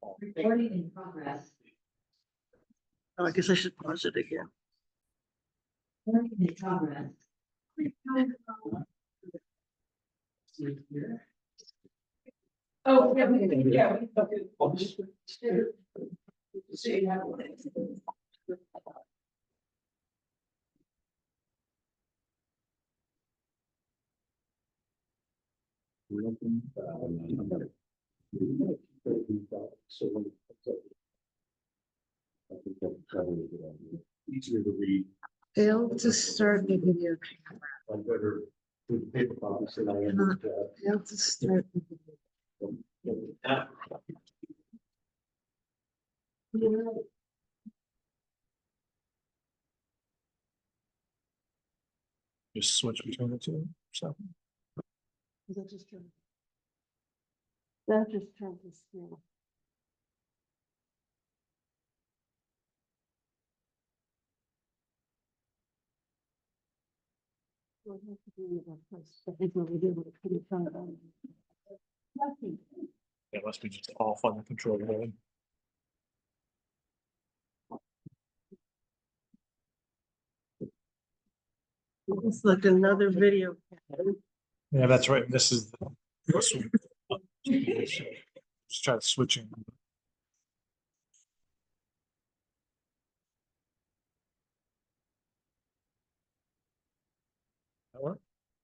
Recording in progress. Oh, I guess I should pause it again. Recording in progress. Oh, yeah. Easier to read. Failed to start the video camera. I better with paper copies than I am Cannot with, failed to start the video. Just switch between the two, so. That just turned. That just turned the screen. We'll have to do that first. I think what we did was put it on. It must be just off on the control room. It's like another video. Yeah, that's right. This is this one. Just try switching. That work?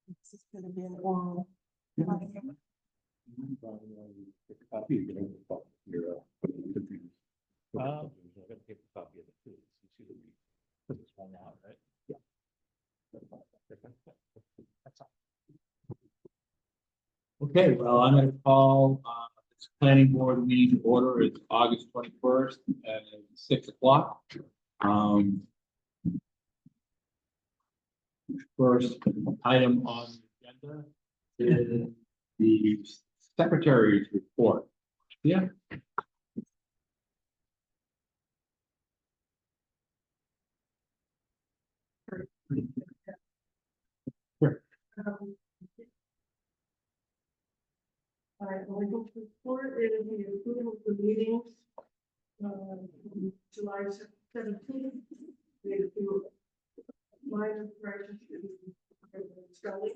This is gonna be an oral. Copy, you can have your computer. Uh, Paper copy of it too. You see the read. Put this one out, right? Yeah. That's all. Okay, well, I'm gonna call this planning board meeting to order. It's August 21st at 6 o'clock. First item on the agenda is the secretary's report. Yeah. My report is the approval of the meetings, July 17th. We had a few minor corrections in spelling.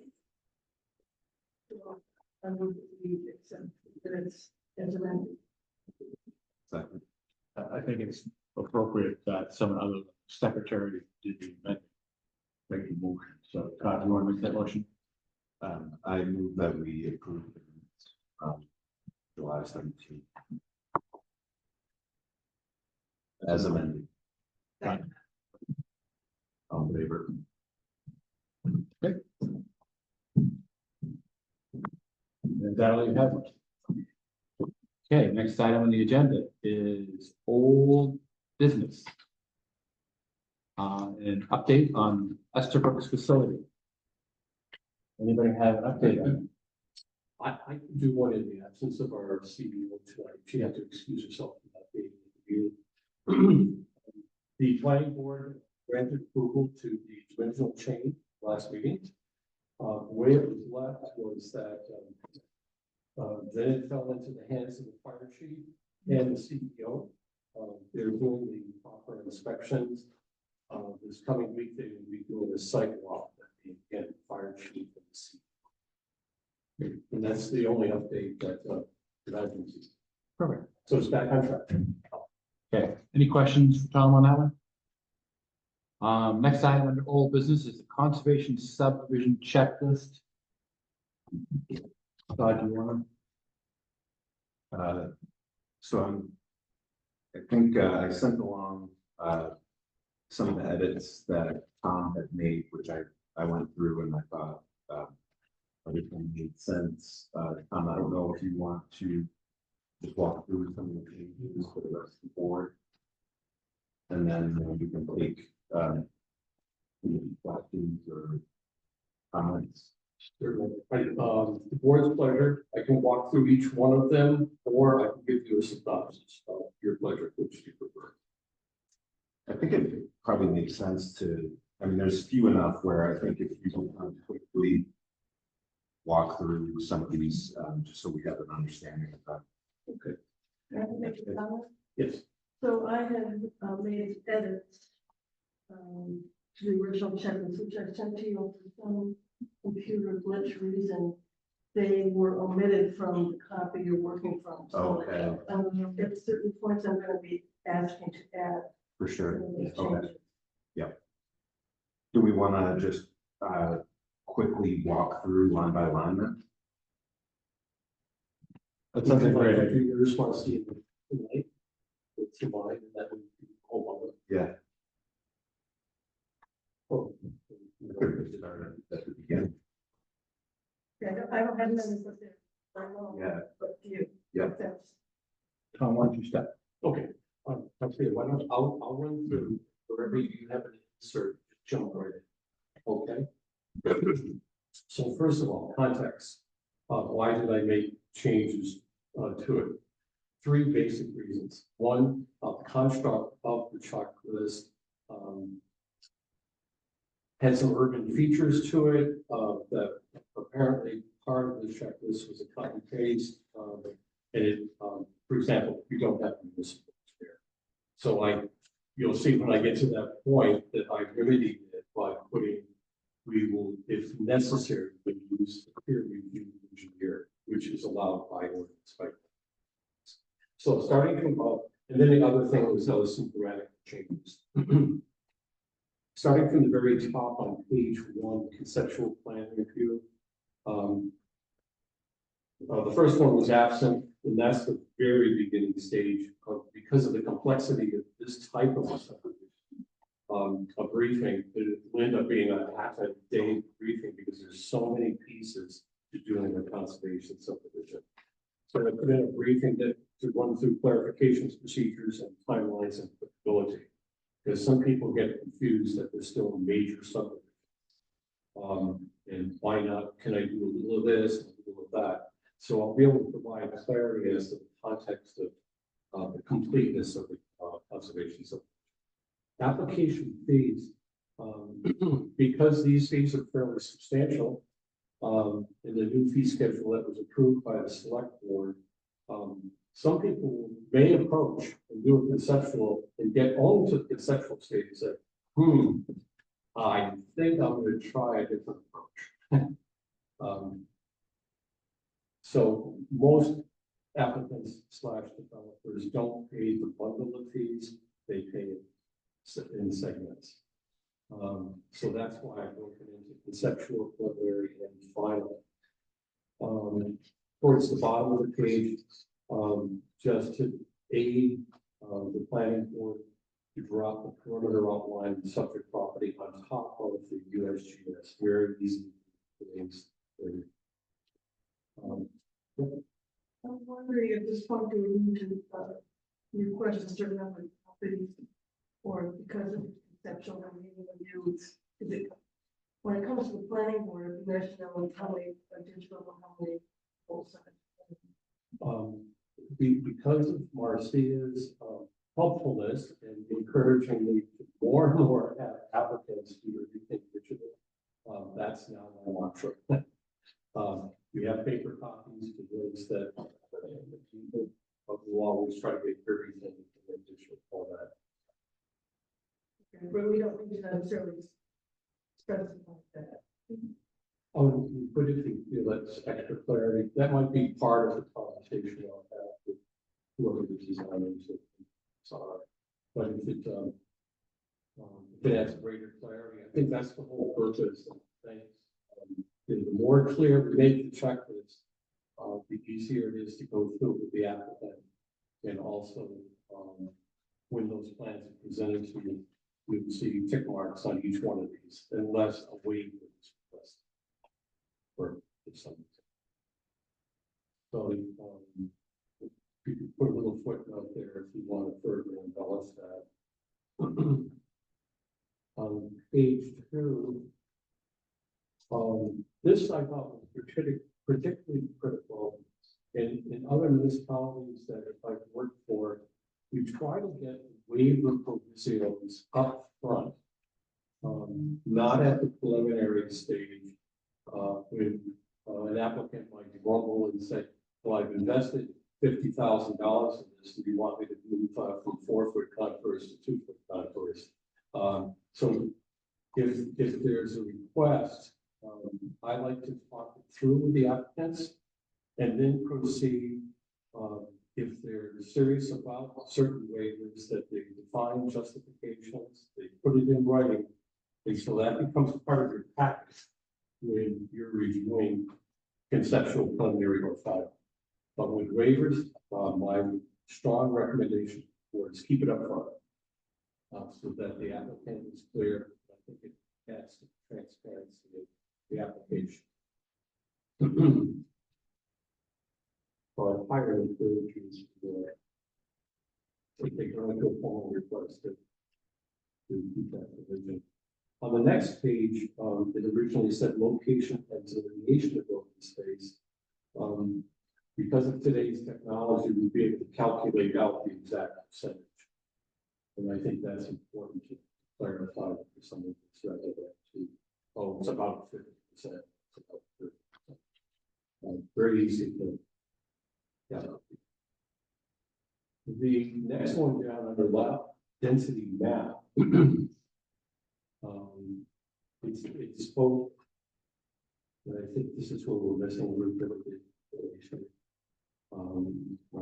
So I would be accept minutes as amended. I think it's appropriate that some other secretary did the amendment. Make a motion. So Todd, you want to make that motion? I move that we approve July 17th. As amended. Right. All in favor. Is that all you have? Okay, next item on the agenda is old business. An update on Esterbrook's facility. Anybody have an update on I can do one in the absence of our CEO tonight. She had to excuse herself from that being interviewed. The planning board granted approval to the original change last meeting. The way it was left was that then it fell into the hands of the fire chief and the CEO. They're doing the proper inspections. This coming week, they will be doing a site walk at the again, fire chief and the CEO. And that's the only update that I can see. Perfect. So it's back on track. Okay, any questions for Tom on that one? Next item under old business is the conservation subdivision checklist. Todd, do you want So I think I sent along some of the edits that Tom had made, which I went through and I thought everything made sense. Tom, I don't know if you want to just walk through some of the changes for the rest of the board. And then we can take questions or comments. The board's pleasure. I can walk through each one of them, or I can give you a synopsis of your pleasure, which you prefer. I think it probably makes sense to, I mean, there's few enough where I think if you can quickly walk through some of these, just so we have an understanding of that. Okay. Yes, So I had made edits to the original checklist, which I sent to you for some computer glitch reason. They were omitted from the copy you're working from. So, Okay. at certain points, I'm gonna be asking to add For sure. some of those Okay. changes. Do we want to just quickly walk through line by line then? That sounds like a great idea. You just want to see it tonight. It's in mind, and that would be all of it. Yeah. Oh. Start at the beginning. Yeah, I don't have them put there. I know, Yeah. but you. Yep. That's Tom, why don't you step? Okay, I'll tell you, why don't, I'll run through wherever you have an insert, jump right in, okay? So first of all, context, why did I make changes to it? Three basic reasons. One, the construct of the checklist had some urban features to it, that apparently part of the checklist was a cut and paste, and it, for example, you don't have municipal there. So you'll see when I get to that point that I remedied it by putting, we will, if necessary, we use the peer review engineer, which is allowed by ordinance, right? So starting from above, and then the other thing was those some grammatic changes. Starting from the very top on page 1, conceptual plan review. The first one was absent, and that's the very beginning stage because of the complexity of this type of subdivision. A briefing, it will end up being a half a day briefing because there's so many pieces to doing a conservation subdivision. So I put in a briefing to run through clarifications, procedures, and timelines and applicability. Because some people get confused that there's still a major subdivision. And why not, can I do a little of this, and a little of that? So I'll be able to provide clarity as to the context of the completeness of the conservation subdivision. Application fees, because these fees are fairly substantial, in the new fee schedule that was approved by the select board, some people may approach and do a conceptual and get only to the conceptual stage and say, I think I'm going to try a different approach. So most applicants / developers don't pay the bundle of fees, they pay it in segments. So that's why I broke it into conceptual, preliminary, and final. Towards the bottom of the page, just to aid the planning board to drop the perimeter outline of the subject property on top of the USGS, very easy things. I'm wondering at this point, do we need to request a certain number of properties? Or because of conceptual review, is it, when it comes to the planning board, it'd be nice to know how many additional, how many full size. Because of Marcia's helpfulness and encouraging me to more and more applicants to rethink digital, that's now my mantra. We have paper copies to those that we'll always try to get everything in digital format. But we don't need to necessarily specify that. Oh, but if you feel that's extra clarity, that might be part of the conversation I'll have with whoever the designers are. But if it adds greater clarity, I think that's the whole purpose of things. The more clear we make the checklist, the easier it is to go through with the applicant. And also, when those plans are presented to you, we will see tick marks on each one of these, unless a waiver is requested. For some. So, you could put a little footnote there if you want to further embellish that. On page 2, this I thought was particularly critical in other municipalities that I've worked for. We try to get waiver provisions up front, not at the preliminary stage. When an applicant might grumble and say, well, I've invested $50,000 in this, and you want me to move from 4-foot contours to 2-foot contours. So if there's a request, I like to talk it through with the applicants and then proceed. If they're serious about certain waivers, that they define justifications, they put it in writing. And so that becomes part of your package when you're reviewing conceptual, preliminary, or final. But with waivers, my strong recommendation was keep it up front. So that the applicant is clear. I think it adds to transparency of the application. So I highly encourage you to if they go into a formal request to keep that provision. On the next page, it originally said location and delineation of open space. Because of today's technology, we'll be able to calculate out the exact percentage. And I think that's important to clarify for someone that's rather than to, oh, it's about 50%. It's about 30%. Very easy to. Yeah. The next one down under lot density map. It's both. And I think this is where we're missing a little bit of the information.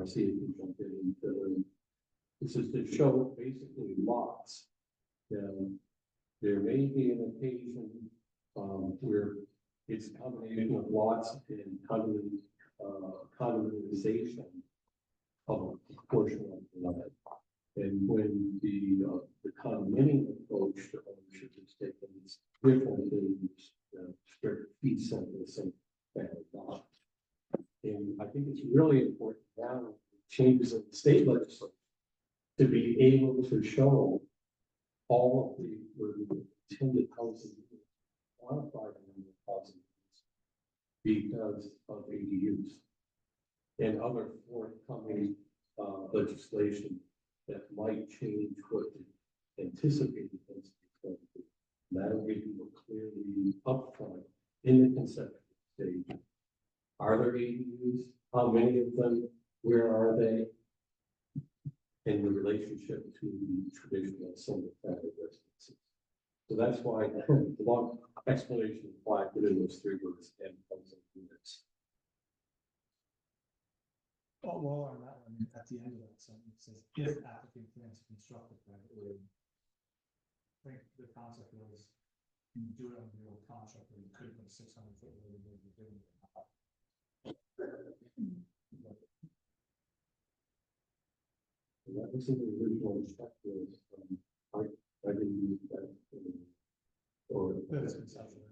I see it can jump in and fill in. This is to show basically lots. There may be an occasion where it's a combination of lots and condominialization of a portion of the land. And when the condominium approach to ownership is taken, it's different than strict fee simple single family lot. And I think it's really important now, changes in the state legislature, to be able to show all of the intended housing, quantify the number of housing because of ADUs and other forthcoming legislation that might change what the anticipated density is going to be. That'll give you a clearly upfront in the conceptual stage. Are there ADUs? How many of them? Where are they? In the relationship to the traditional single family residences. So that's why the long explanation of why I put in those 3 words and housing units. Oh, well, on that one, at the end of that sentence, it says, if applicant plans to construct a private road. I think the concept was, you do it on the old contract, where you could put 600-foot road, and you're doing it. And that was in the original checklist. I didn't use that. Or That's conceptual.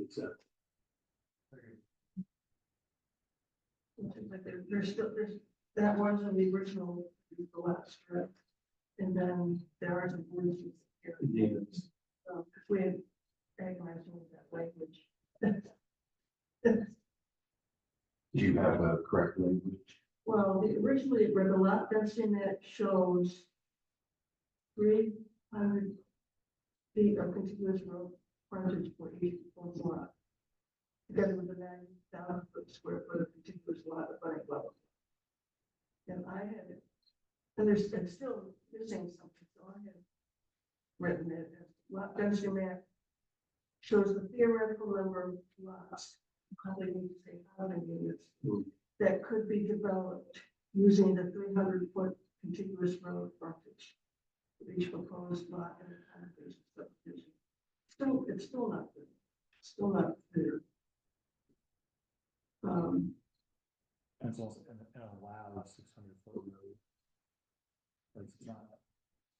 exactly. Like there's still, that was in the original, the last, right? And then there are some words here. Yes. If we had agonized over that language. Do you have a correct language? Well, originally it read a lot density that shows 300 feet of contiguous road frontage for each lot. Together with the 9,000 square foot of contiguous lot of running level. And I had it, and there's still missing something, so I have written it as lot density map shows the theoretical number of lots, probably need to say housing units, that could be developed using the 300-foot contiguous road frontage for each proposed lot and a conservation subdivision. It's still not good. Still not clear. And it's also an allowed 600-foot road. Like it's not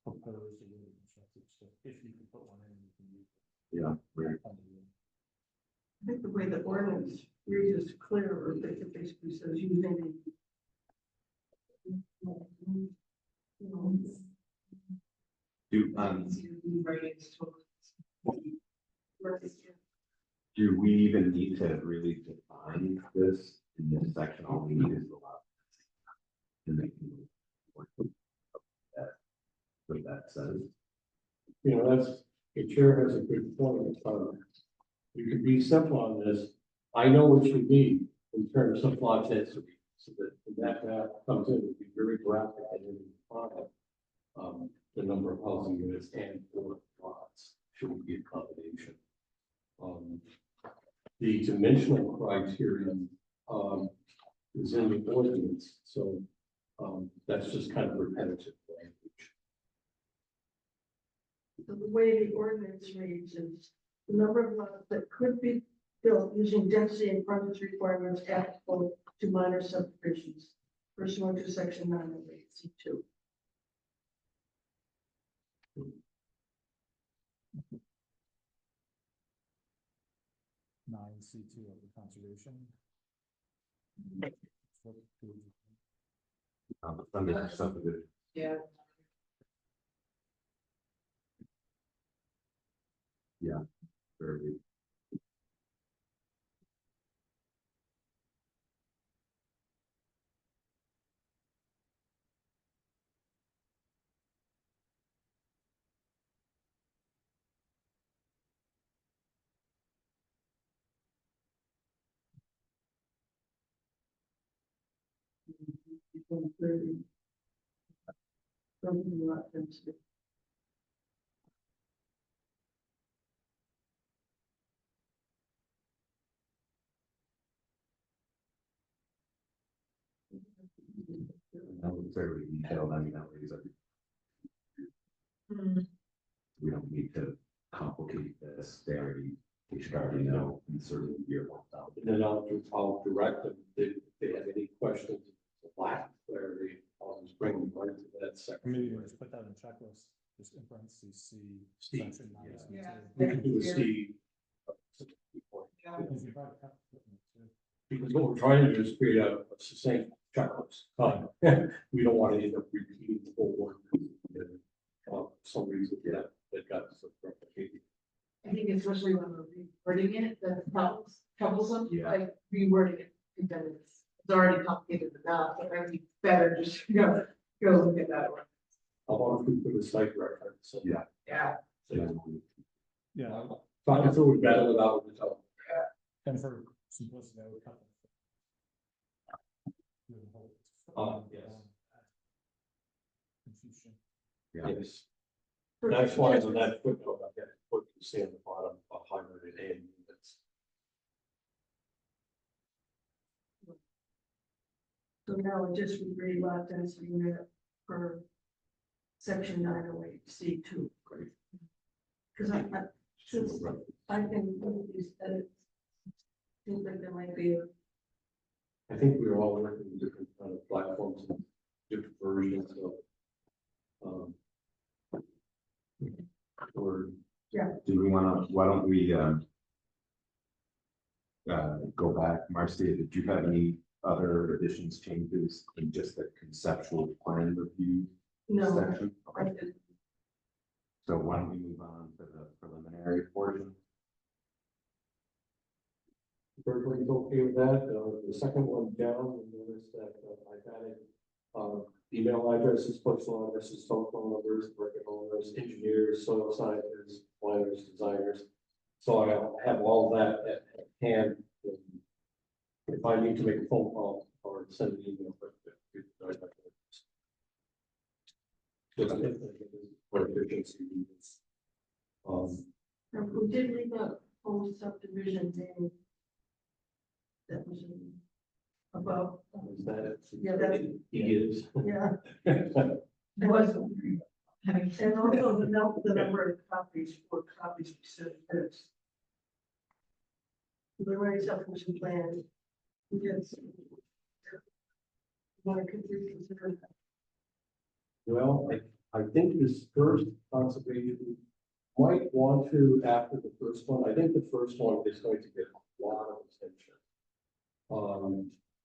proposed or really constructed, so if you can put one in, you can use it. Yeah, right. I think the way the ordinance reads is clearer, it basically says using Do we even need to really define this in this section? All we need is the lot. And they can work with that, what that says. You know, the chair has a good point. We could be simple on this. I know what you need in terms of lot density, so that when that map comes in, it'd be very graphic and then define the number of housing units and or lots should be a combination. The dimensional criterion is in the ordinance, so that's just kind of repetitive language. The way the ordinance reads is the number of lots that could be built using density and frontage requirements applicable to minor subdivisions pursuant to section 908C2. Nine C2 of the conservation. Under subdivision. Yeah. Very good. Lot density. That was very detailed, I mean, that was, we don't need to complicate this, we should already know in certain year 1000. And then I'll direct them if they have any questions, lack of clarity, I'll just bring them right to that Maybe section. just put that in checklist, just in parentheses, C. C, section nine, yeah. C2. We can do a C. Because you probably have to put in it too. Because what we're trying to do is create a succinct checklist. We don't want to end up repeating the whole work. For some reason, that got so replicated. I think especially when we're rewording it, that's troublesome, Yeah. like rewording it, because it's already complicated enough, but I think better just, go look at that one. How about if we put a site reference? So, Yeah. Yeah. Yeah, Talking through it better without the top. and for simplicity, I would cut them. Yes. Confusion. Yeah. Yes. That's why on that footnote, I got to put you see on the bottom, a hundred and units. So now we just would read lot density unit for section 908C2. Great. Because since I can move these edits, seems like there might be a I think we were all working with different kind of platforms and different versions of. Or Do we wanna, why don't we, go back, Marcia, did you have any other additions, changes in just the conceptual plan review no. section? I Okay. did- So why don't we move on to the preliminary portion? if everybody's okay with that, the second one down, you notice that I've added email addresses, postal addresses, telephone numbers, record owners, engineers, soil scientists, planners, designers. So I'll have all that at hand. If I need to make a phone call or send an email, but for efficiency reasons. Now, we did leave a whole subdivision name. That was above, Is that it? Yeah, that- It is. yeah, It was. Having. and also the number of copies, 4 copies we said this. The right subdivision plan. Yes. Want to reconsider that? Well, I think this first conservation might want to, after the first one, I think the first one is going to get a lot of attention.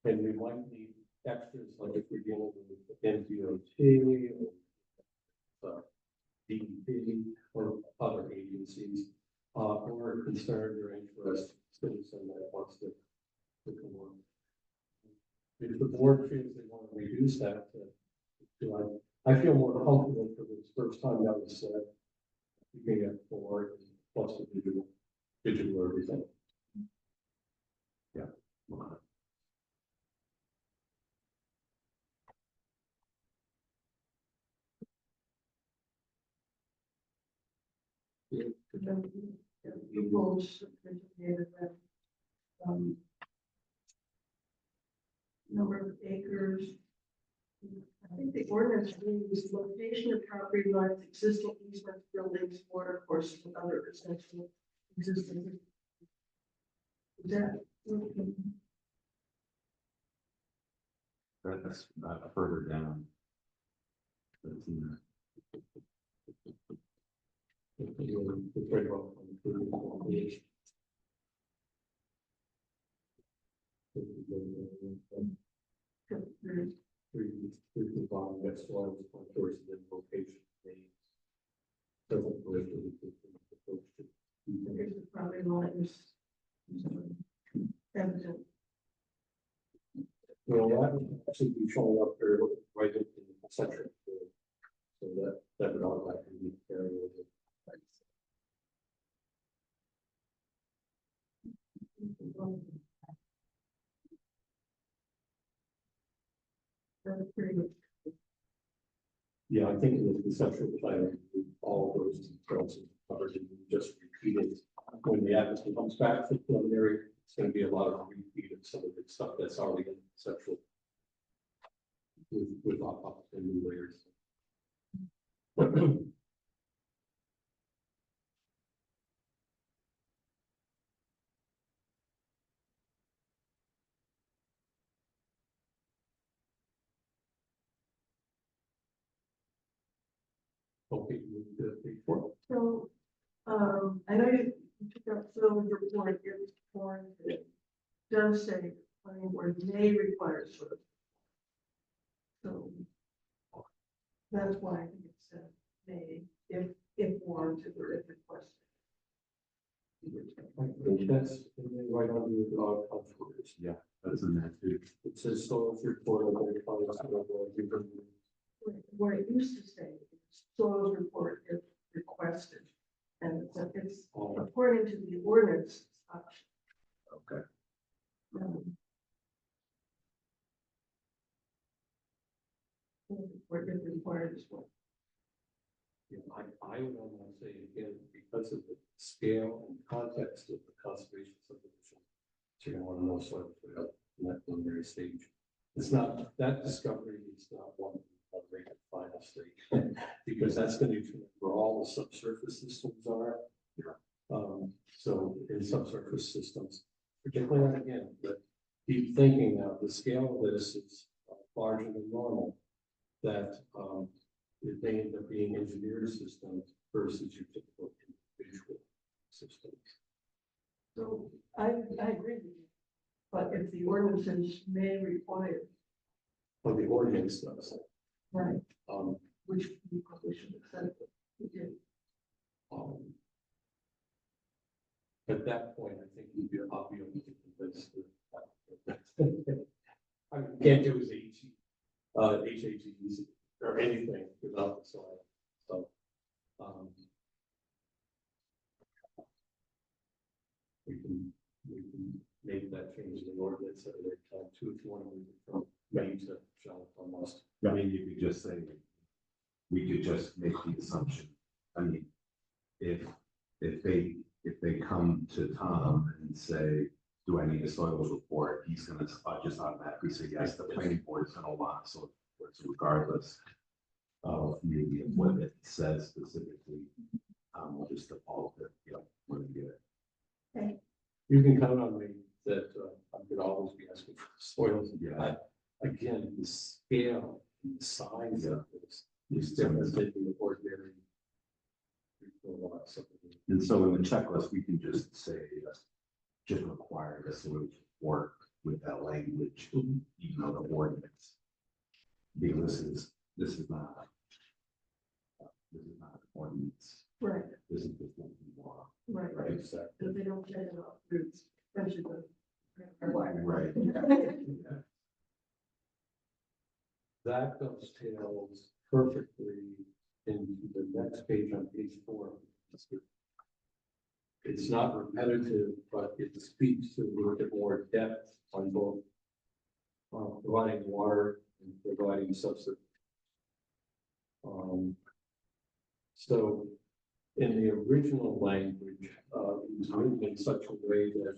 And we might need extras, like if we're dealing with NDOT or DEP or other agencies, or concerned or interested citizen that wants to come on. If the board feels they want to reduce that, I feel more comfortable for this first time that was said. you can get 4 plus the digital everything. And then, Pupils, that, number of acres. I think the ordinance means location of property lines, existing easements, buildings, water courses, and other essential existing. Is that? That's further down. That's in there. It's right about on the Three the bottom, that's why it's towards the location names. Doesn't go into the approach to. There's the property lines. Evident. Well, that would actually be showing up there right in the center. So that would automatically be carried over. That's pretty good. Yeah, I think in the conceptual plan, all of those details are covered and just repeated. When the applicant comes back for preliminary, it's gonna be a lot of repeat of some of the stuff that's already in the conceptual. With up and new layers. Okay, before. So, I know you took up Phil's report, it was point, it does say, planning board may require sort of. So. That's why I think it said may, if warranted or if requested. That's right on the contours. Yeah, that's in there too. It says soil report on the What it used to say, is soils report if requested, and it's according to the ordinance. Okay. Or if required as well. Yeah, I would almost say again, because of the scale and context of the conservation subdivision, you're gonna want to know soil in that preliminary stage. It's not, that discovery is not one of the final stage, because that's gonna determine where all the subsurface systems are. So in subsurface systems, particularly again, but keep thinking now, the scale of this is larger than normal. That it may end up being engineered systems versus your typical individual systems. So I agree with you, but if the ordinances may require, But the ordinance does. right, Um, which we probably should accept it. We did. At that point, I think I'll be able to convince the. I mean, can't do is HHEs or anything without the soil. So, we can make that change in the ordinance at a later time too, if you want to move it from May to shall almost. I mean, you could just say, we could just make the assumption, I mean, if they come to Tom and say, do I need a soils report, he's gonna just automatically say, yes, the planning board is gonna want, so it's regardless of maybe what it says specifically, we'll just default it, when we get it. You can count on me that I'm gonna always be asking for soils. Yeah. Again, the scale and the size of this is different. different than the ordinary. And so in the checklist, we can just say, just require the soils report with that language, even though the ordinance. Because this is not an ordinance, Right, this is just one law. right, Right. Exactly. if they don't get enough roots, especially the. Right. That dovetails perfectly into the next page on page 4, It's not repetitive, but it speaks to a little bit more depth on both providing water and providing substance. So in the original language, it was written in such a way that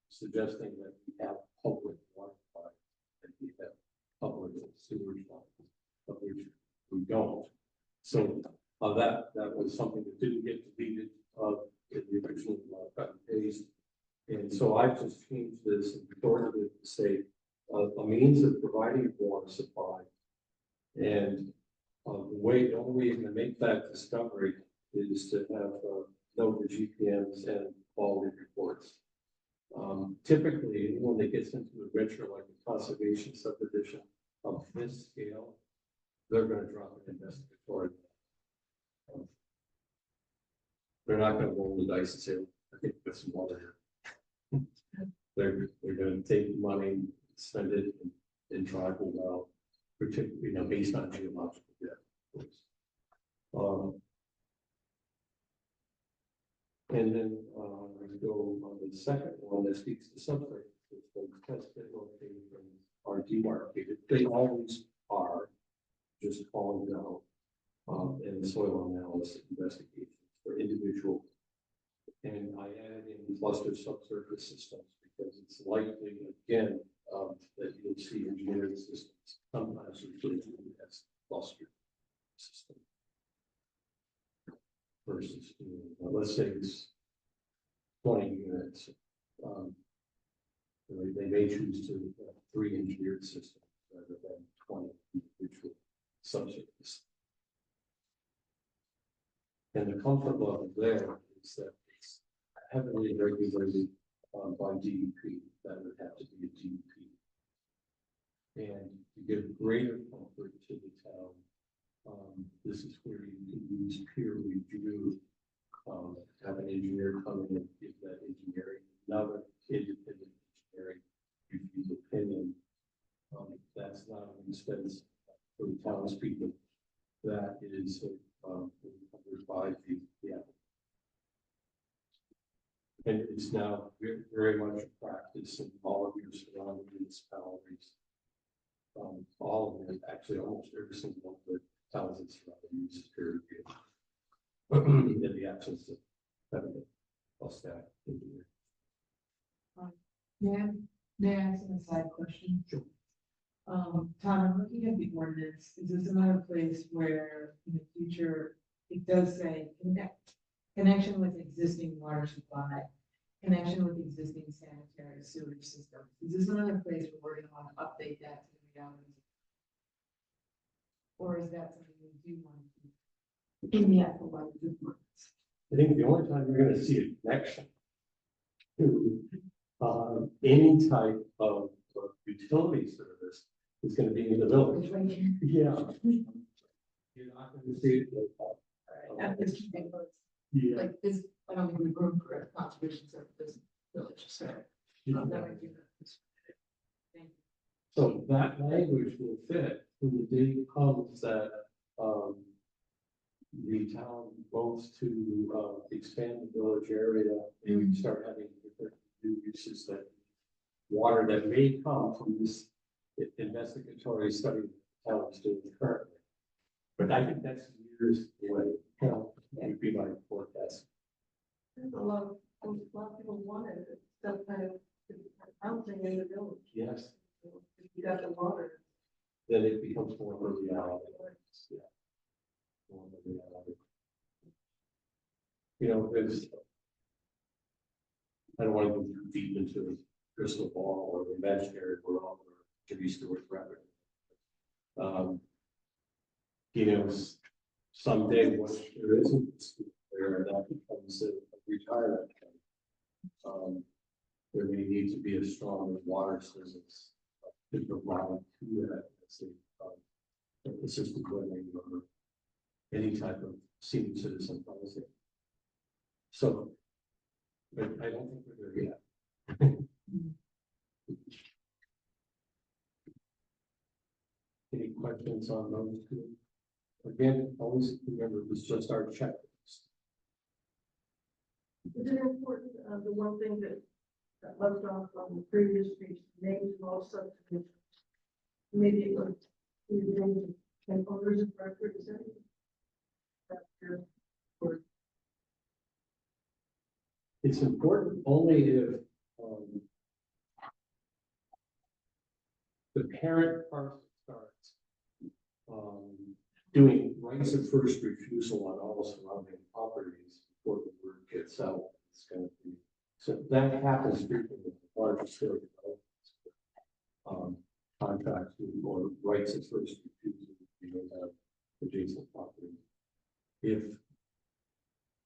suggesting that we have public water lines and we have public sewage lines, of which we don't. So that was something that didn't get deleted in the original cut and paste. And so I just changed this and shortened it to say a means of providing water supply. And the only way you're going to make that discovery is to have know the GPMs and quality reports. Typically, anyone that gets into a venture like a conservation subdivision of this scale, they're going to drop an investigatory. They're not going to roll the dice and say, I think that's some water here. They're going to take money, spend it, and drive a well, particularly, based on geological data. And then I go on the second one that speaks to subsurface systems, test pit locations are demarcated. They always are, just calling it out. And soil analysis investigations for individual. And I added in cluster subsurface systems because it's likely, again, that you'll see engineering systems sometimes referred to as cluster system. Versus, let's say it's 20 units. They may choose to have 3 engineered systems rather than 20 individual subsurface. And the comfort level there is that it's heavily regulated by DEP. That would have to be a DEP. And to give greater comfort to the town, this is where you can use peer review, have an engineer come in and give that engineering, another independent engineering review opinion. That's not an expense for the townspeople. That is covered by the and it's now very much a practice in all of your surrounding municipalities. All of them, actually, almost every single one of the towns that surround you uses peer review in the absence of having a staff engineer. May I ask an aside question? Sure. Tom, I'm looking at the ordinance. Is this another place where in the future, it does say connection with existing water supply, connection with existing sanitary sewage systems? Is this another place where we're gonna want to update that to the reality? Or is that something we do want to keep in the actual ordinance? I think the only time you're going to see a connection to any type of utility service is going to be in the village. Yeah. You're not going to see it like that. I'm just keeping those. Yeah. Like this, I don't think we've room for a conservation service village, so. That might be the- Thank you. So that language will fit when the day comes that the town votes to expand the village area and we start having different new uses that water that may come from this investigatory study the town is doing currently. But I think that's years away. Would be my forecast. There's a lot of people wanted it, some kind of housing in the village. Yes, If you got the water. then it becomes more of a reality. Yeah. More of a reality. There's, I don't want to go too deep into the crystal ball or the imaginary world or Jimmy Stewart rabbit. Someday when there isn't there, and that becomes a retirement. There may need to be a strong water service to provide to that, let's say, assisted living or any type of senior citizen housing. So, but I don't think we're there yet. Any questions on those two? Again, always remember, it's just our checklist. Is it important, the one thing that left off on the previous page, names of all subdivisions? Maybe it was, and owners of record, is that? Or It's important only if, the parent parcel starts, doing rights of first refusal on all surrounding properties before the word gets out. It's gonna be, so that happens frequently with larger scale developments. Contracts or rights of first refusal, you know, have adjacent property.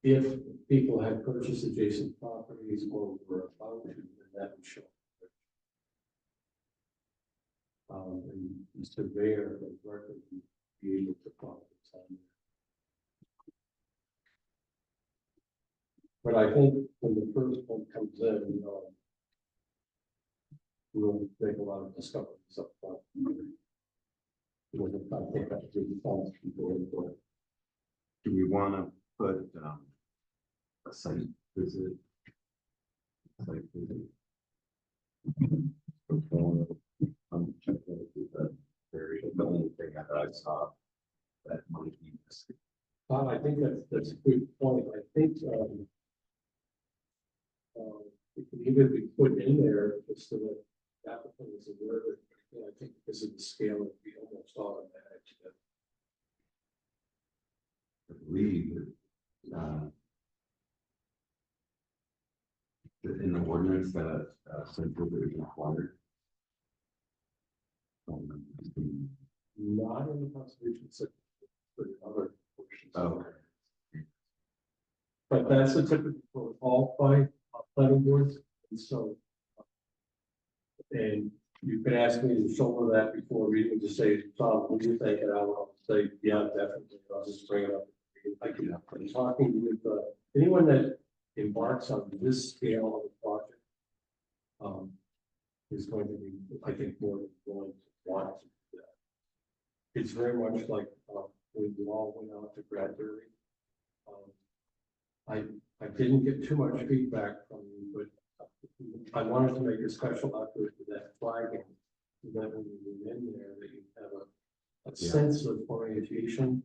If people had purchased adjacent properties or were about to, then that would show. And the surveyor of record would be able to follow this on there. But I think when the first one comes in, we'll make a lot of discoveries up front. I think that's really fast people into it. Do we want to put, a site visit? Site visit. The only thing that I saw that might be missing. I think that's a good point. I think, it can even be put in there just so that the applicant is aware of it. And I think because of the scale, it'd be almost automatic. I believe that in the ordinance that central is required. Not in the conservation section, but in other portions. Okay. But that's a typical for all planning boards, and so. And you could ask me to show that before reading, just say, Tom, what do you think? And I will say, yeah, definitely, I'll just bring it up. I can, I'm talking with, anyone that embarks on this scale of a project. Is going to be, I think, more than willing to want to do that. It's very much like, when we all went out to Bradbury. I didn't get too much feedback from you, but I wanted to make a special effort for that flagging. So that when you move in there, that you have a sense of orientation.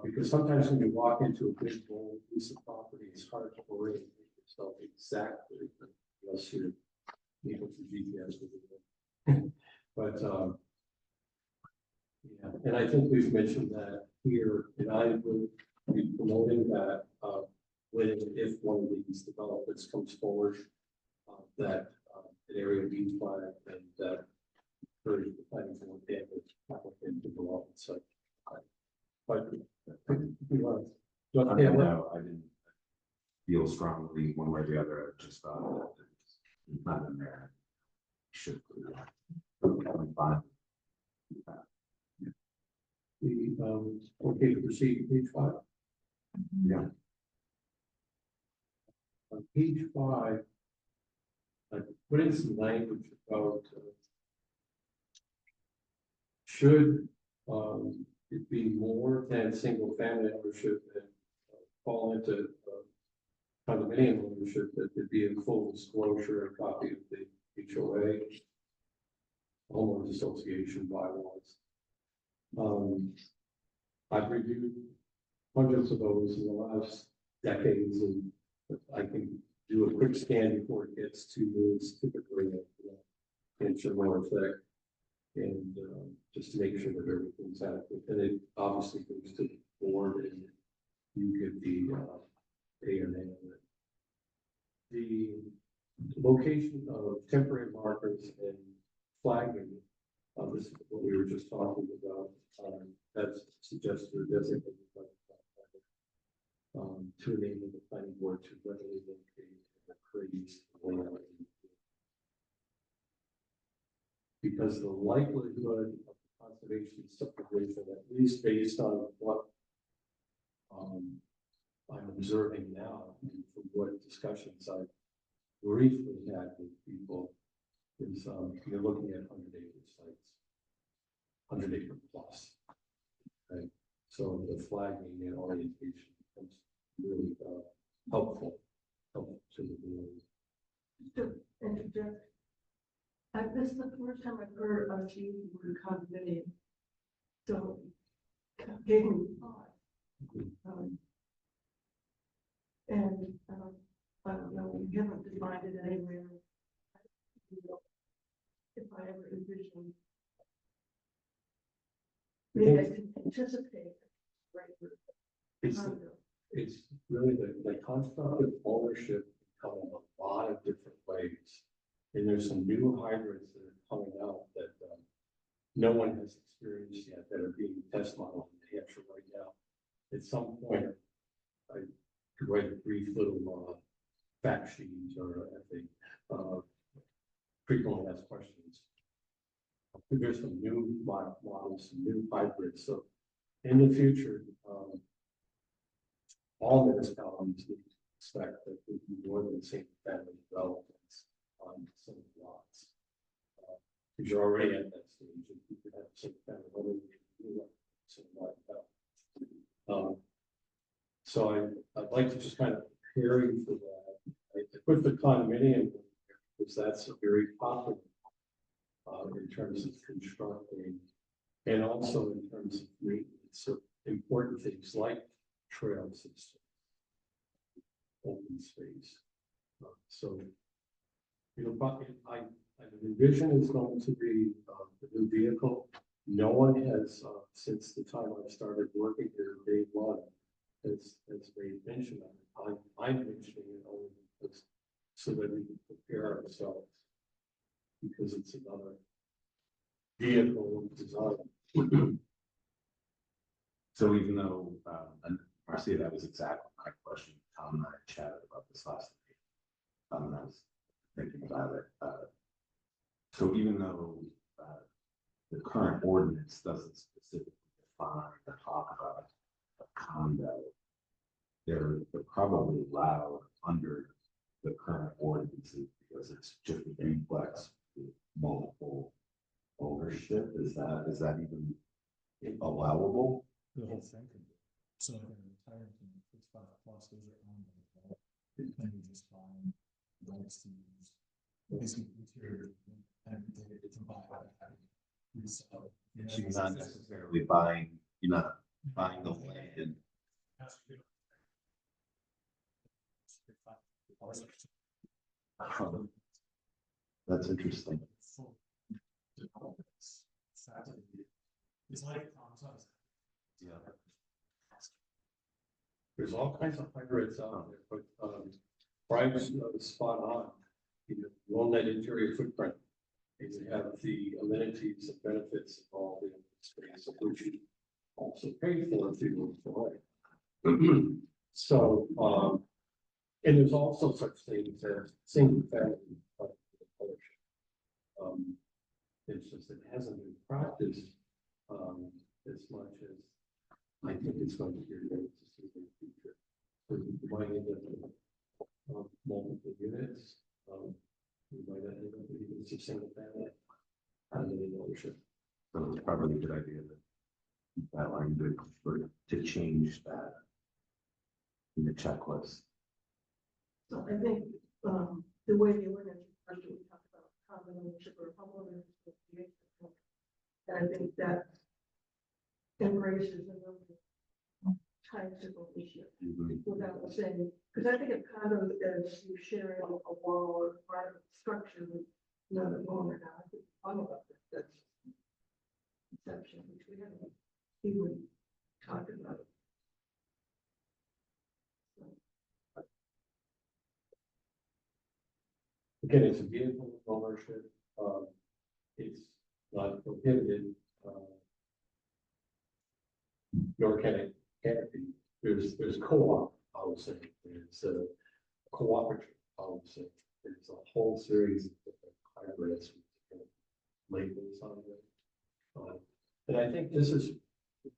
Because sometimes when you walk into a big bold piece of property, it's hard to orient yourself exactly unless you're able to GPS with it. But yeah, and I think we've mentioned that here, and I will be promoting that when if one of these developments comes forward, that an area be flagged and that encourage the planning board and the applicant to go out and say. But you want to, I don't know, I didn't feel strongly one way or the other. I just thought that it's not in there. Should. Fine. okay to proceed, page 5. Yeah. On page 5, I put in some language about should it be more than single family ownership and fall into condominium ownership, that there be a full disclosure and copy of the HOA, homeowners association bylaws. I've reviewed hundreds of those in the last decades, and I can do a quick scan before it gets to this typically an inch or more thick. And just to make sure that everything's adequate, and it obviously goes to the board and you get the A and A on it. The location of temporary markers and flagging, this is what we were just talking about, that's suggested or designated by the to enable the planning board to readily locate and appraise the layout. Because the likelihood of the conservation subdivision, at least based on what I'm observing now, and from what discussions I've briefly had with people, is you're looking at 100-acre sites, 100-acre plus. Right? So the flagging and orientation becomes really helpful. to interject. This is the first time I've heard of the word condominium. So, gave me thought. And, I don't know, we haven't defined it anywhere. If I ever envision. Maybe I can anticipate, right? It's, it's really the concept of ownership can come in a lot of different ways. And there's some new hybrids that are coming out that no one has experienced yet that are being test modeled in New Hampshire right now. At some point, I could write a brief little fact sheet or frequently asked questions. There's some new models, some new hybrids. So in the future, all municipalities need to expect that there will be more than single family developments on some lots. Because you're already at that stage, if you could have single family living, so I'd like to just kind of prepare you for that. I put the condominium because that's a very popular in terms of constructing and also in terms of maintenance of important things like trail system, open space. So, you know, but I envision is going to be the new vehicle. No one has, since the time I started working here, day one, has made mention of it. I'm mentioning it only because so that we can prepare ourselves because it's another vehicle design. So even though, and Marcia, that was exactly my question. Tom and I chatted about this last night. And I was thinking about it. So even though the current ordinance doesn't specifically define or talk about a condo, they're probably allowed under the current ordinances because it's just a duplex with multiple ownership. Is that even allowable? The whole thing. So like an entire thing, it's 5 plus, those are on the wall. And you just find rights to use. Basically, interior and they to buy that. Resell. So you're not necessarily buying, you're not buying the land. That's interesting. It's like, Yeah. There's all kinds of hybrids out there, but Brian's spot on. You know, low net interior footprint. And you have the amenities and benefits of all the space, which you also pay for if you move away. So, and there's also such things as single family ownership. It's just it hasn't been practiced as much as I think it's going to be great to see in the future. So you might end up with multiple units. We might end up with even some single family and then ownership. So it's probably a good idea to keep that language to change that in the checklist. So I think, the way the ordinance, especially we talk about common ownership or homeowners association. And I think that embraces a number of types of ownership without saying, because I think of condos as you sharing a wall or part of a structure with another owner. Now, I think all of that's conception, which we haven't even talked about. Again, it's a vehicle ownership. It's not prohibited. Nor can it be. There's co-op housing. There's cooperative housing. There's a whole series of different hybrids with different labels on them. And I think this is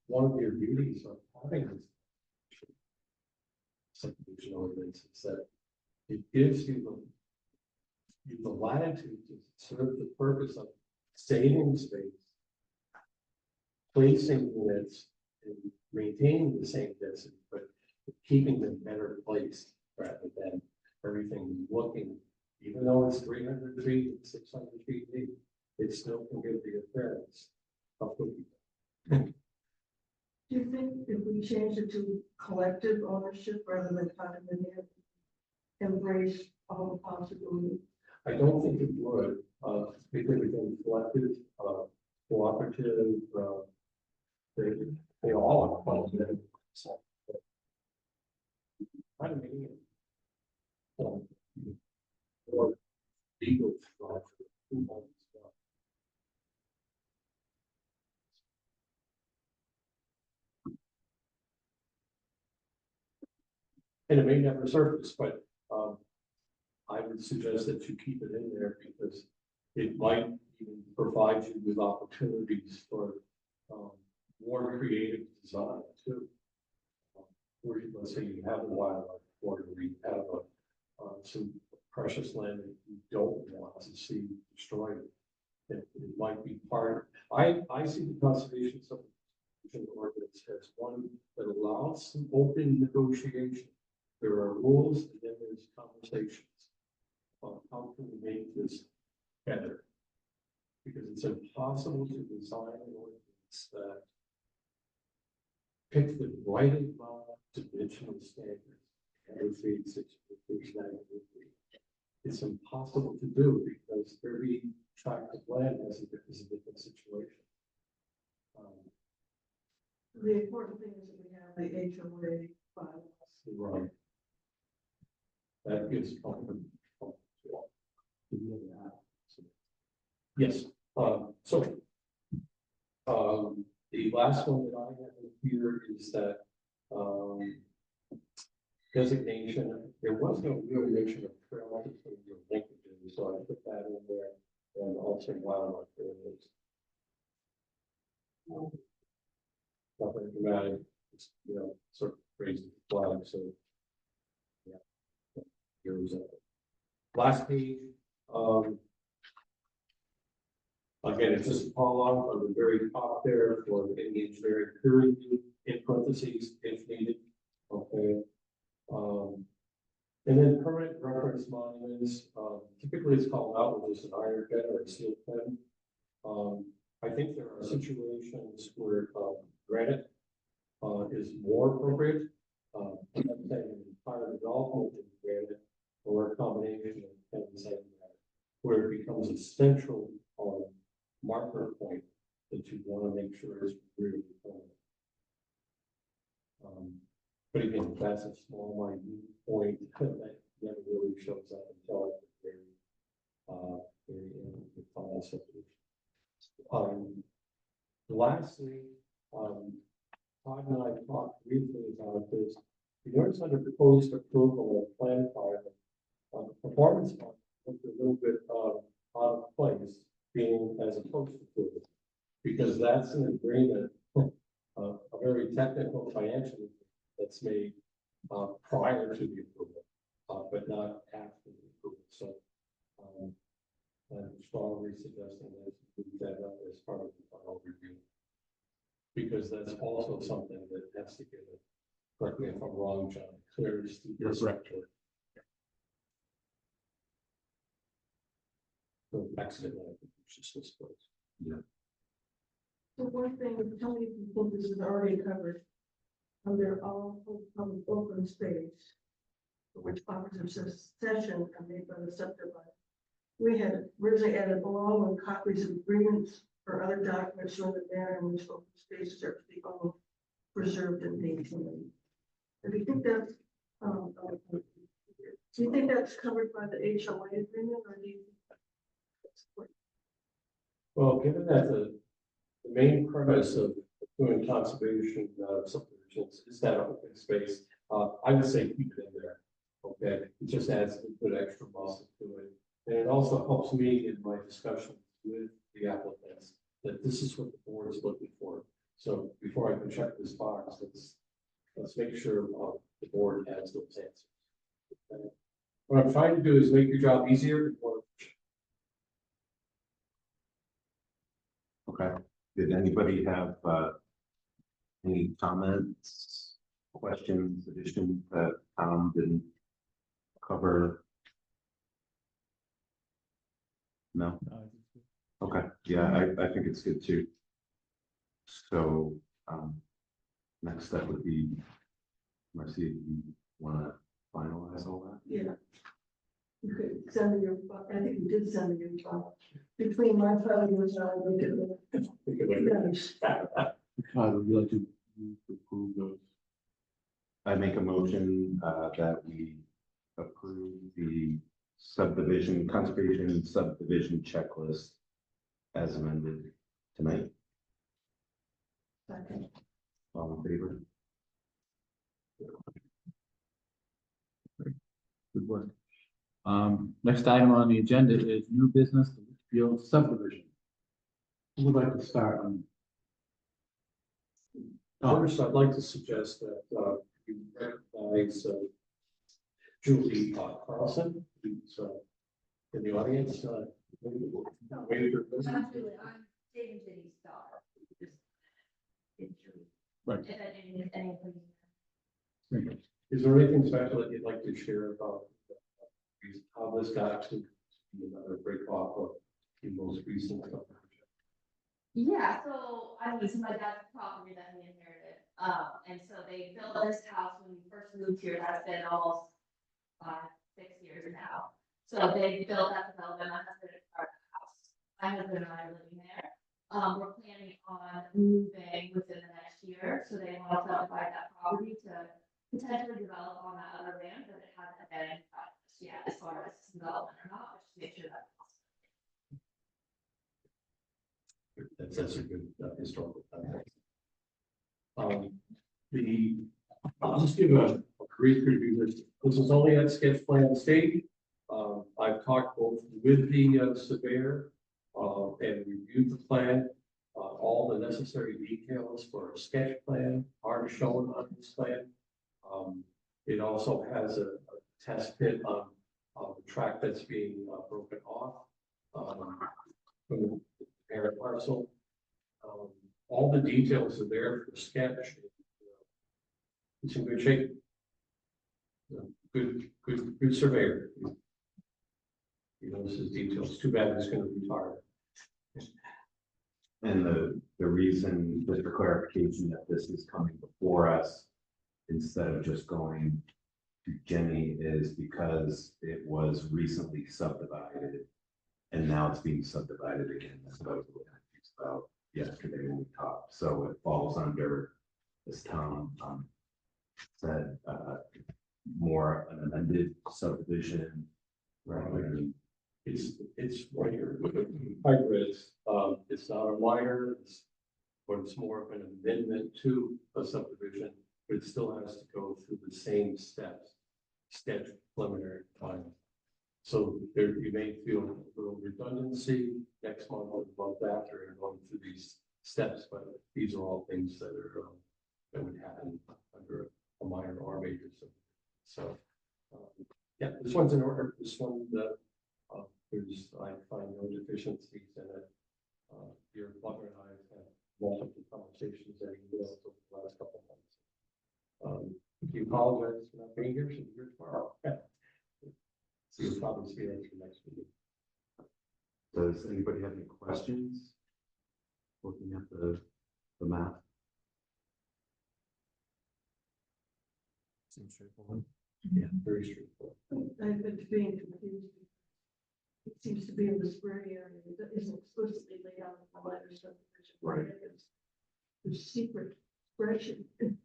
one of your beauties of having this subdivision ordinance is that it gives you the latitude to serve the purpose of saving space, placing units, and maintaining the same density, but keeping them better placed rather than everything looking, even though it's feet, 600 feet deep, it still can give the appearance of the. Do you think if we change it to collective ownership rather than condominium, embrace all the possibilities? I don't think it would, because again, collective, cooperative, they all are collective. So, I mean, or legal structure. And it may never surface, but, I would suggest that you keep it in there because it might even provide you with opportunities for, more creative design too. Where you, let's say you have a wildlife corridor, you have some precious land that you don't want to see destroyed. It might be part, I see the conservation subdivision ordinance as one that allows some open negotiation. There are rules and then there's conversations on how can we make this better. Because it's impossible to design an ordinance that pick the right amount of dimensional standards. Every 6 feet, 9 feet. It's impossible to do because every tract of land is a different situation. The important thing is that we have the HOA bylaws. Right. That gives comfort. Yes, the last one that I have here is that, designation, there was no real mention of trail system or linkages, so I put that in there, and also wildlife areas. Nothing dramatic, just, sort of raising the flag, so. Yeah. Here's last page, again, it's just a call out on the very top there for any engineering peer review in parentheses if needed. Okay. And then permanent reference monuments, typically it's called out with just an iron pen or a steel pen. I think there are situations where granite is more appropriate. I'm saying an entire development in granite or a combination of pen and sand where it becomes a central marker point that you want to make sure is really important. But again, that's a small minute point that never really shows up until it's very in the final subdivision. Lastly, Todd and I talked briefly about this. You notice under proposed approval of plan file, the performance bond looked a little bit out of place, being as opposed to it, because that's an agreement, a very technical financial that's made prior to the approval, but not after the approval. So I'm strongly suggesting that we move that up as part of the final review, because that's also something that has to get it. Correct me if I'm wrong, John. Clear as the director. So accident, I think we should just close. Yeah. So one thing, tell me if you think this is already covered under all open space, for which offers of succession are made by the subdivider. We had originally added along with copies of agreements or other documents showing the manner in which open spaces are to be owned, preserved, and maintained. And do you think that's covered by the HOA agreement, or do you think that's Well, given that the main premise of doing conservation subdivisions is that open space, I would say keep it in there. Okay, it just adds a bit extra muscle to it, and it also helps me in my discussions with the applicants that this is what the board is looking for. So before I can check this box, let's make sure the board has those answers. Okay. What I'm trying to do is make your job easier. Okay, did anybody have any comments, questions, additions that Tom didn't cover? No? Okay, yeah, I think it's good too. So, next step would be, Marcia, do you wanna finalize all that? Yeah. You could send me your, I think you did send me your file. Between my file and yours, I looked at it. Yeah. Would you like to move to approve those? I make a motion, that we approve the subdivision, conservation subdivision checklist as amended tonight. Second. All in favor? Good work. Next item on the agenda is new business, the Litchfield subdivision. Who would like to start on? First, I'd like to suggest that, you recognize, Julie Carlson, who's, in the audience, waiting for business. Absolutely, I'm David Jenny's daughter. Just injury. Right. If any. Is there anything special that you'd like to share about how this got to be another break off of the most recent stuff? Yeah, so I mean, so my dad's property that we inherited, and so they built this house when we first moved here, that's been almost 6 years now. So they built that development, my husband is part of the house, my husband and I are living there. We're planning on moving within the next year, so they want to subdivide that property to potentially develop on that other land, but it hasn't been yet as far as development or not, but just make sure that. That's a good historical context. I'll just give a brief review. This is only at sketch plan stage. I've talked both with the surveyor and reviewed the plan. All the necessary details for a sketch plan are shown on this plan. It also has a test pit on the track that's being broken off from the parent parcel. All the details are there for sketch. It's in good shape. Good surveyor. He knows his details. Too bad he's going to retire. And the reason, just for clarification, that this is coming before us instead of just going to Jenny is because it was recently subdivided and now it's being subdivided again. That's what I was confused about yesterday when we talked. So it falls under, as Tom said, more an amended subdivision rather than. It's minor. Hybrids. It's not a minor, but it's more of an amendment to a subdivision, but it still has to go through the same steps, sketch, preliminary time. So there, you may feel a little redundancy next month or the month after and going through these steps, but these are all things that are that would happen under a minor or major subdivision. So yeah, this one's in order. This one I find no deficiencies in it. Your butler and I have had multiple conversations and emails over the last couple of months. You apologize for not being here, she'll be here tomorrow. So you'll probably see her at your next meeting. Does anybody have any questions? Looking at the map. Seems straightforward. Yeah, very straightforward. I've been being confused. It seems to be in the spring area, that isn't explicitly laid out in the letter subdivision. Right. It's the secret expression. It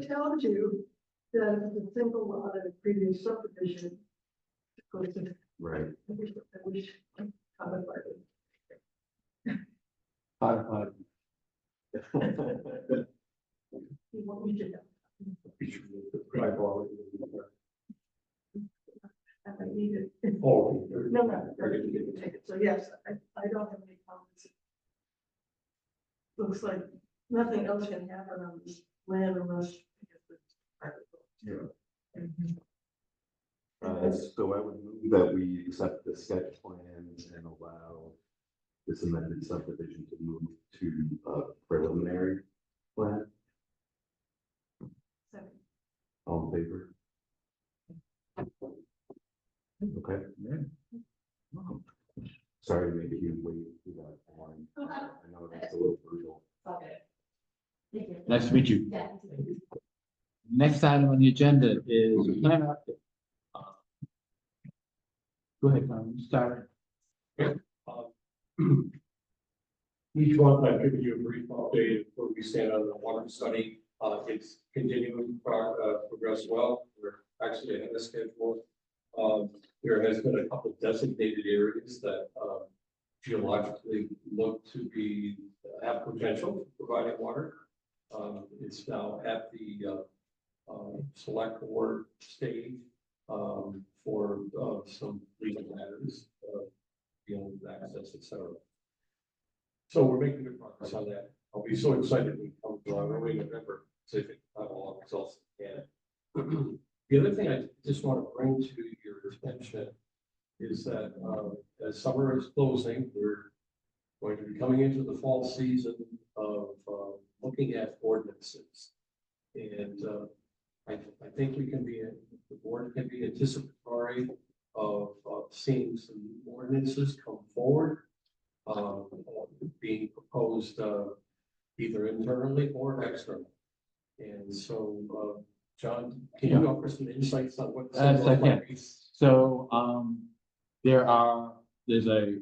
tells you that it's a single lot of a previous subdivision. Of course, Right. I wish I codified it. You want me to know? I might need it. Oh, No, I didn't get to take it. So yes, I don't have any comments. Looks like nothing else can happen on this land unless. Yeah. So I would move that we accept the sketch plan and allow this amended subdivision to move to a preliminary plan. Second. All in favor? Okay. Sorry to make you wait through that form. I know that's a little brutal. Okay. Thank you. Nice to meet you. Yeah. Next item on the agenda is plan update. Go ahead, Tom, you start. Each month I've given you a brief update where we stand on the water study. It's continuing progress well. We're actually ahead of schedule. There has been a couple designated areas that geologically look to be have potential for providing water. It's now at the select board stage for some legal matters, dealing with access, et cetera. So we're making good progress on that. I'll be so excited when we come to early November, so I think I have all the results again. The other thing I just want to bring to your attention is that as summer is closing, we're going to be coming into the fall season of looking at ordinances. And I think we can be, the board can be anticipatory of seeing some ordinances come forward, being proposed either internally or externally. And so, John, can you offer some insights on what? Yes, I can. So, there's a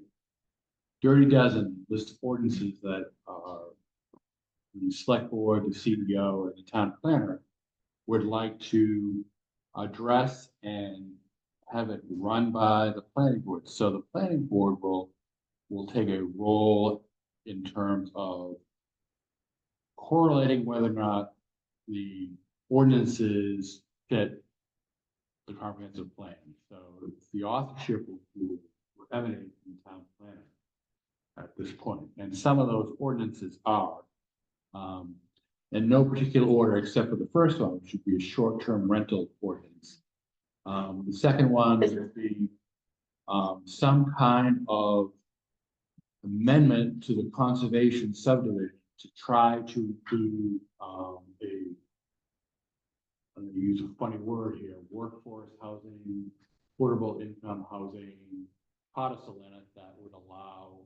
dirty dozen list of ordinances that are the select board, the CDO, and the town planner would like to address and have it run by the planning board. So the planning board will take a role in terms of correlating whether or not the ordinances fit the comprehensive plan. So the authorship will emanate from the town planner at this point. And some of those ordinances are, in no particular order, except for the first one, which should be a short-term rental ordinance. The second one would be some kind of amendment to the conservation subdivision to try to include I'm going to use a funny word here, workforce housing, portable income housing, codicil in it that would allow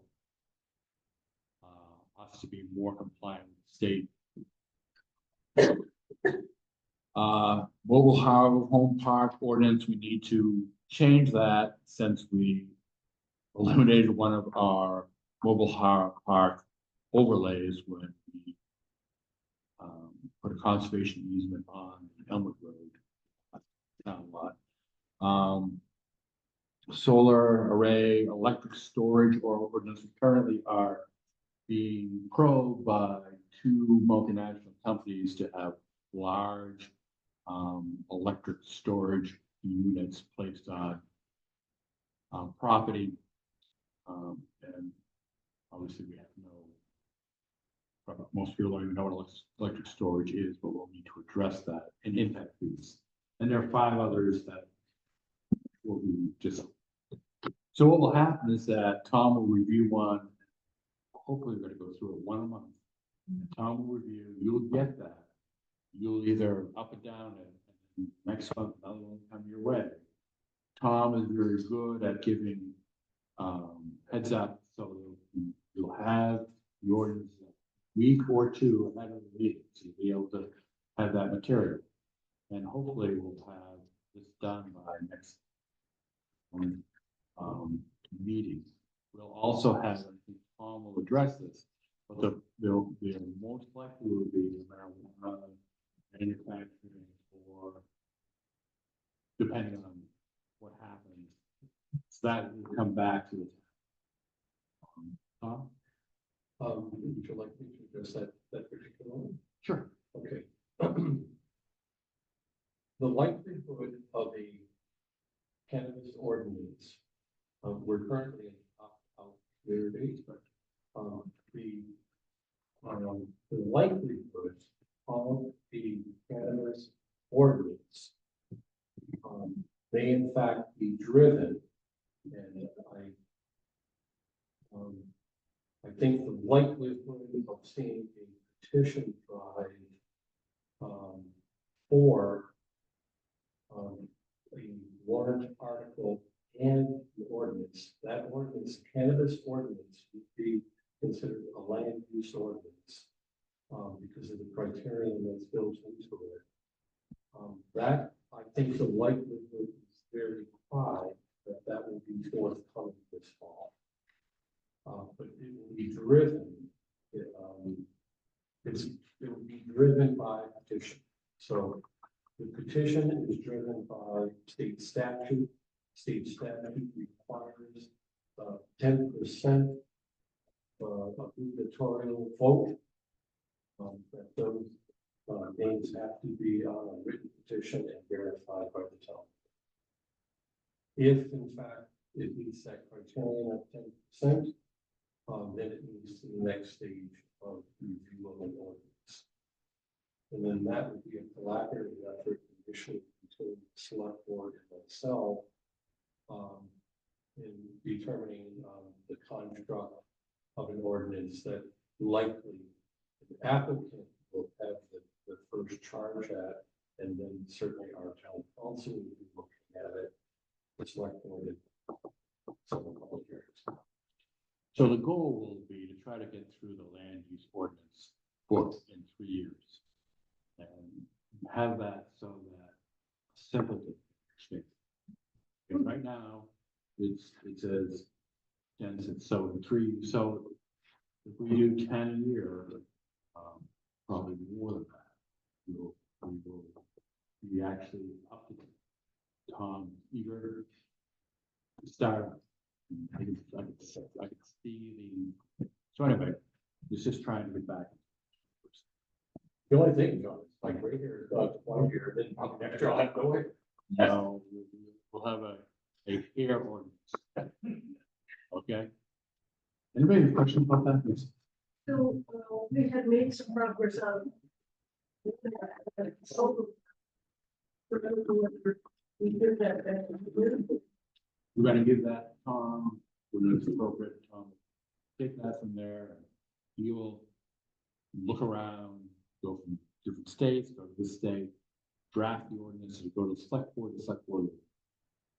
us to be more compliant with the state. Mobile home park ordinance, we need to change that since we eliminated one of our mobile park overlays when we put a conservation easement on Elmwood Road. Town lot. Solar array, electric storage ordinances currently are being probed by two multinational companies to have large electric storage units placed on property. And obviously we have most people don't even know what electric storage is, but we'll need to address that and impact fees. And there are 5 others that will be just. So what will happen is that Tom will review one. Hopefully we're going to go through it 1 a month. And Tom will review, you'll get that. You'll either up and down it, and next month another one will come your way. Tom is very good at giving heads up, so you'll have the ordinance a week or 2 ahead of the meeting, so you'll be able to have that material. And hopefully we'll have this done by next meeting. We'll also have, I think Tom will address this, but there most likely will be marijuana manufacturing, or depending on what happens, so that will come back to the Tom. Would you like me to address that particular one? Sure. Okay. The likelihood of a cannabis ordinance, we're currently in opt-out communities, but the likelihood of the cannabis ordinance may in fact be driven, and I think the likelihood of seeing a petition drive for a warrant article and the ordinance, that ordinance, cannabis ordinance would be considered a land use ordinance. Because of the criterion that's built into it. That, I think the likelihood is very high that that will be forthcoming this fall. But it will be driven, it will be driven by petition. So the petition is driven by state statute. State statute requires 10% of gubernatorial vote. That those names have to be on a written petition and verified by the town. If in fact it meets that criterion of 10%, then it moves to the next stage of review of an ordinance. And then that would be a collaborative effort initially between the select board and myself in determining the construct of an ordinance that likely the applicant will have the first charge at, and then certainly our town council will be looking at it. It's like one of several public hearings. So the goal will be to try to get through the land use ordinance in 3 years. And have that so that simple to because right now, it says, Jen said, so in 3, so if we do 10 a year, probably more than that, we will be actually up to Tom eager to start. I can see the, so anyway, it's just trying to get back. The only thing, John, is my gray hair is about 1 year, then next year I'll have no hair. No, we'll have a hair ordinance. Okay. Anybody have a question about that? Yes. So, we had made some progress on. So. We did that. We're gonna give that Tom, when it's appropriate, Tom, take that from there. You will look around, go from different states, go to this state, draft the ordinance, go to the select board will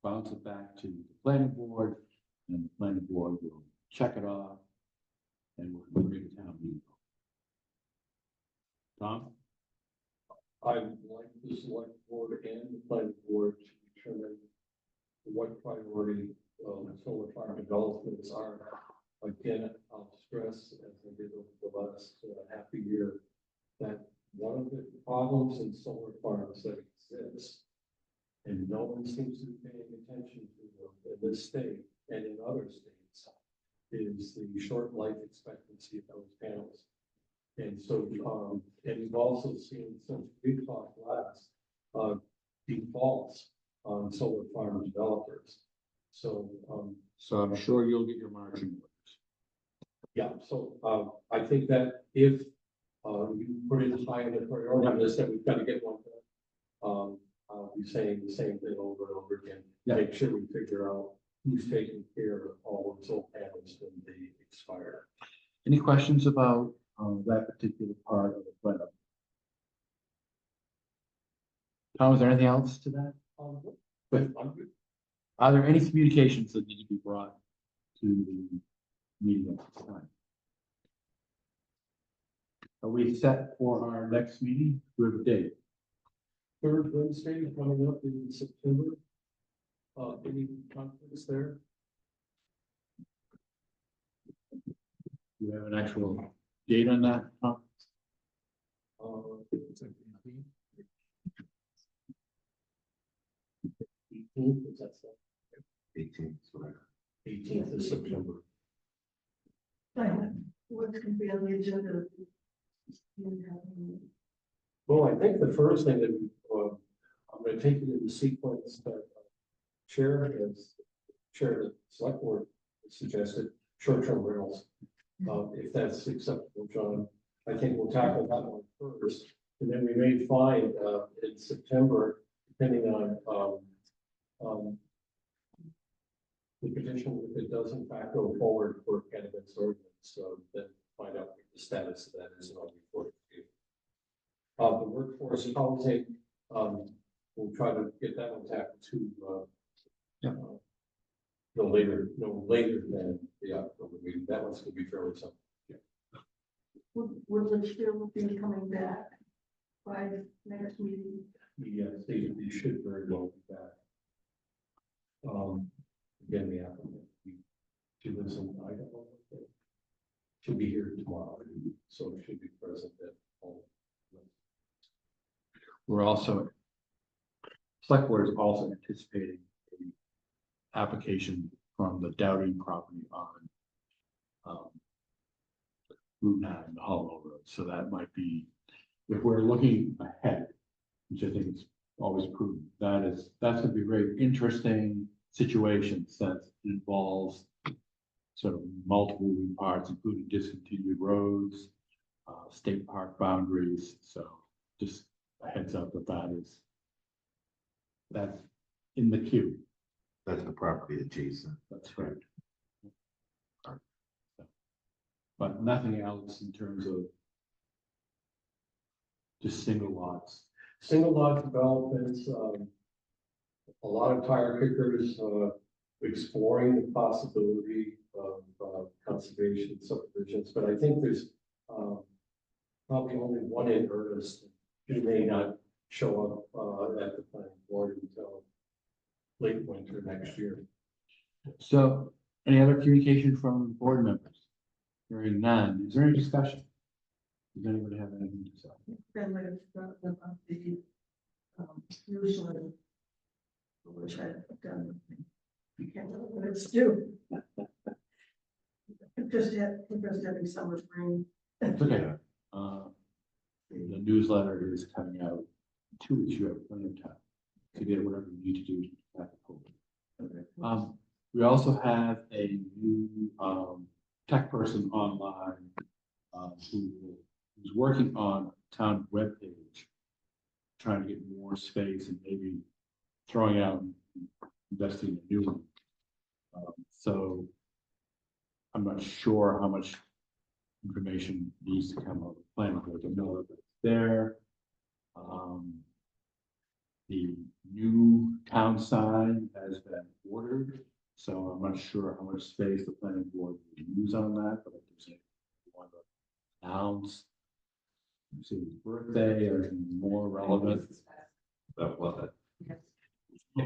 bounce it back to the planning board, and the planning board will check it off, and we'll bring it down. Tom? I'd like the select board and the planning board to determine what priority solar farm developments are. Again, I'll stress, as I did over the last half a year, that one of the problems in solar farms that exists, and no one seems to be paying attention to them in this state and in other states, is the short life expectancy of those panels. And so, and we've also seen, since we talked last, defaults on solar farm developers. So, So I'm sure you'll get your marching orders. yeah, so, I think that if, you put it high on the priority list, that we've got to get one done. I'll be saying the same thing over and over again. Yeah. Make sure we figure out who's taking care of all of solar panels when they expire. Any questions about that particular part of the plan? Tom, is there anything else to that? But I'm good. Are there any communications that need to be brought to the meeting at this time? Are we set for our next meeting? We have a date. Third Wednesday coming up in September. Any conflicts there? Do we have an actual date on that? Tom? Is that so? 18th, whatever. 18th of September. What's gonna be on the agenda? Well, I think the first thing that I'm going to take you to the sequence that Chair of the Select Board suggested, short-term rentals. If that's acceptable, John, I think we'll tackle that one first, and then we may find in September, depending on the petition, if it does in fact go forward for cannabis ordinance, so then find out what the status of that is and I'll report it to you. The workforce housing, we'll try to get that one tackled too. no later than the October meeting. That one's gonna be fairly simple. Would the still be coming back by next meeting? Yes, they should very well be back. Again, the applicant, she lives in Idaho. She'll be here tomorrow, so she'll be present at all. We're also, select board is also anticipating a application from the Dowding property on Route 9, the Hollow Road, so that might be, if we're looking ahead, which I think is always prudent, that's gonna be a very interesting situation since it involves sort of multiple moving parts, including discontinued roads, state park boundaries, so just a heads up that's in the queue. That's the property adjacent. That's correct. But nothing else in terms of just single lots. Single lot developments, a lot of tire kickers, exploring the possibility of conservation subdivisions, but I think there's probably only one in earnest who may not show up at the planning board until late winter next year. So any other communication from board members? Hearing none, is there any discussion? Does anybody have anything to say? Then we've got about the newsletter, which I've done. I can't remember what it's due. Just having summer spring. It's okay. The newsletter is coming out in 2 weeks. You have plenty of time to get whatever you need to do at the poll. We also have a new tech person online who's working on a town webpage, trying to get more space and maybe throwing out and investing in a new one. So I'm not sure how much information needs to come out of the planning board to know that it's there. The new town sign has been ordered, so I'm not sure how much space the planning board will use on that, but if there's anything you want to announce, his birthday or anything more relevant. That was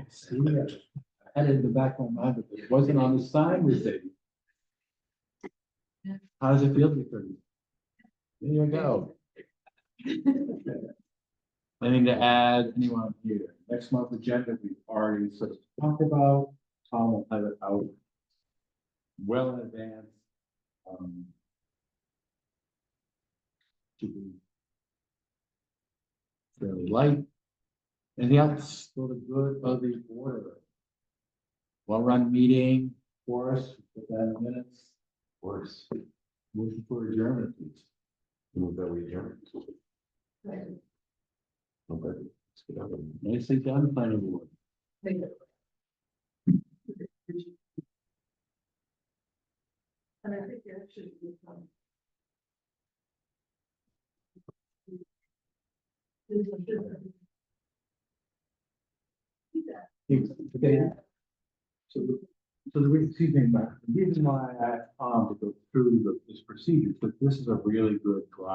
See, I had it in the back of my mind, but it wasn't on the sign with it. How does it feel to be 30? There you go. Anything to add, anyone here? Next month's agenda, we've already sort of talked about. Tom will have it out well in advance. To be fairly light. Anything else for the good of the order? Well-run meeting for us, put that in minutes. of course. Motion for adjournment, please. Move that we adjourn. Right. Okay. Let's get out of it. Nicely done, planning board. Thank you. And I think that should be Okay. So the reason, excuse me, Mark, the reason why I asked Tom to go through this procedure, because this is a really good drive.